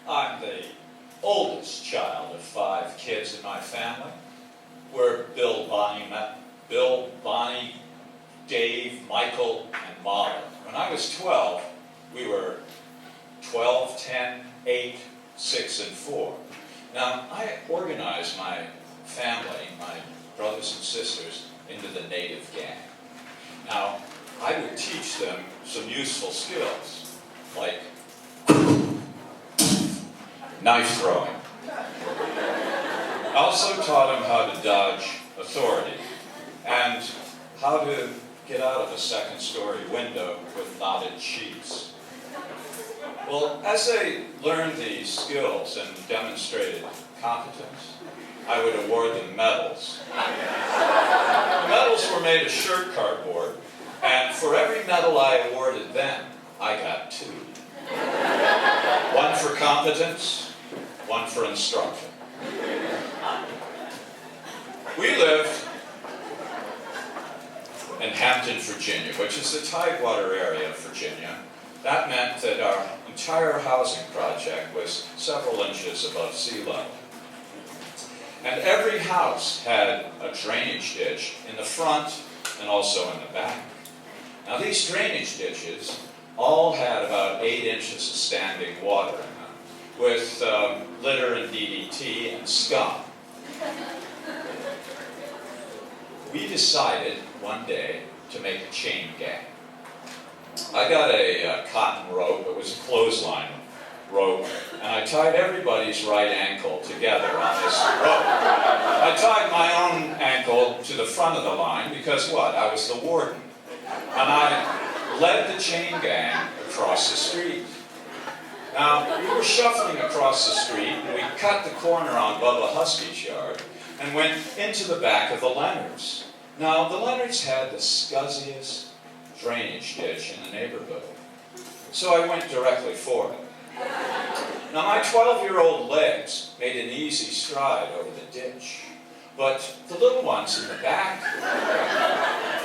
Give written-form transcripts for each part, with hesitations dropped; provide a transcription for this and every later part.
I'm the oldest child of 5 kids in my family. We're Bill, Bonnie, Dave, Michael, and Molly. When I was 12, we were 12, 10, 8, 6, and 4. Now, I organized my family, my brothers and sisters, into the native gang. Now, I would teach them some useful skills, like knife throwing. I also taught them how to dodge authority and how to get out of a second-story window with knotted sheets. Well, as they learned these skills and demonstrated competence, I would award them medals. The medals were made of shirt cardboard, and for every medal I awarded them, I got 2. One for competence, one for instruction. We lived in Hampton, Virginia, which is the Tidewater area of Virginia. That meant that our entire housing project was several inches above sea level. And every house had a drainage ditch in the front and also in the back. Now these drainage ditches all had about 8 inches of standing water in them, with litter and DDT and scum. We decided one day to make a chain gang. I got a cotton rope. It was a clothesline rope, and I tied everybody's right ankle together on this rope. I tied my own ankle to the front of the line because what? I was the warden. And I led the chain gang across the street. Now, we were shuffling across the street, and we cut the corner on Bubba Husky's yard and went into the back of the Leonards. Now, the Leonards had the scuzziest drainage ditch in the neighborhood, so I went directly for it. Now, my 12-year-old legs made an easy stride over the ditch, but the little ones in the back,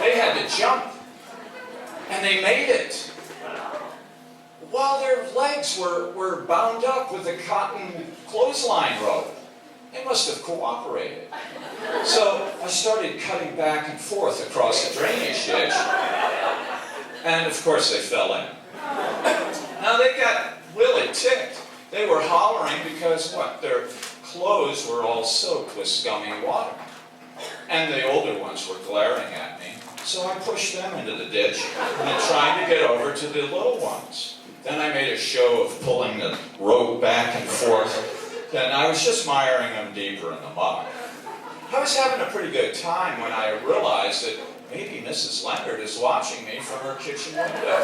they had to jump, and they made it, while their legs were bound up with a cotton clothesline rope. They must have cooperated. So I started cutting back and forth across the drainage ditch, and of course they fell in. Now they got really ticked. They were hollering because, what, their clothes were all soaked with scummy water. And the older ones were glaring at me, so I pushed them into the ditch and tried to get over to the little ones. Then I made a show of pulling the rope back and forth, and I was just miring them deeper in the mud. I was having a pretty good time when I realized that maybe Mrs. Leonard is watching me from her kitchen window.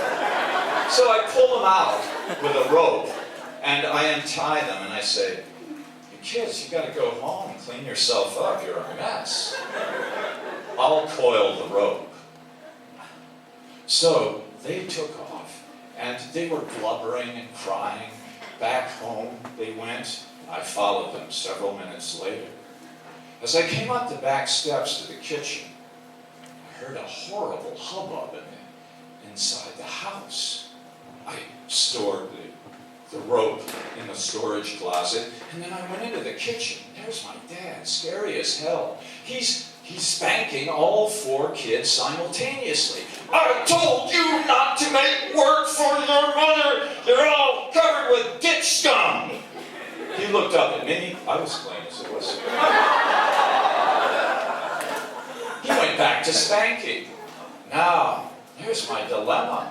So I pull them out with a rope, and I untie them, and I say, "You kids, you got to go home and clean yourself up. You're a mess." I'll coil the rope. So they took off, and they were blubbering and crying. Back home they went. I followed them several minutes later. As I came up the back steps to the kitchen, I heard a horrible hubbub inside the house. I stored the rope in the storage closet, and then I went into the kitchen. There's my dad, scary as hell. He's spanking all 4 kids simultaneously. "I told you not to make work for your mother. You're all covered with ditch scum." He looked up at me. I was clean as a whistle. He went back to spanking. Now, here's my dilemma.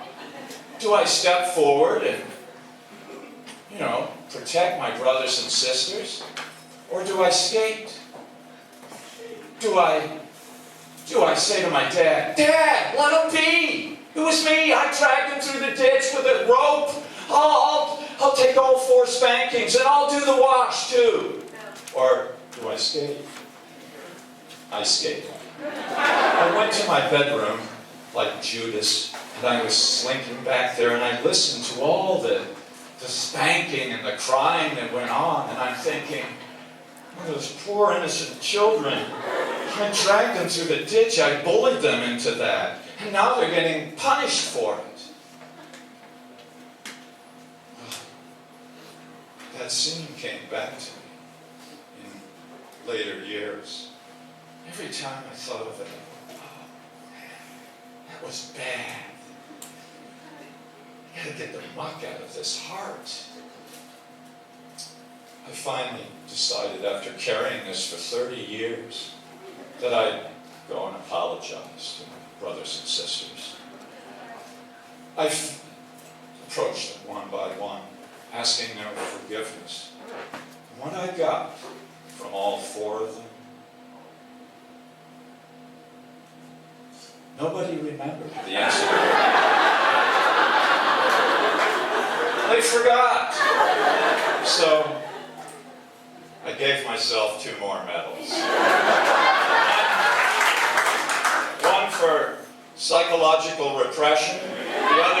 Do I step forward and, protect my brothers and sisters? Or do I skate? Do I say to my dad, "Dad, let him be. It was me. I dragged him through the ditch with a rope. I'll take all 4 spankings, and I'll do the wash, too." Or do I skate? I skated. I went to my bedroom like Judas, and I was slinking back there, and I listened to all the spanking and the crying that went on, and I'm thinking, those poor innocent children. I dragged them through the ditch. I bullied them into that. And now they're getting punished for it. that scene came back to me in later years. Every time I thought of it, oh man, that was bad. I gotta get the muck out of this heart. I finally decided, after carrying this for 30 years, that I'd go and apologize to my brothers and sisters. I've approached them one by one, asking their forgiveness. And what I got from all 4 of them, nobody remembered the incident. They forgot. So I gave myself 2 more medals. One for psychological repression, the other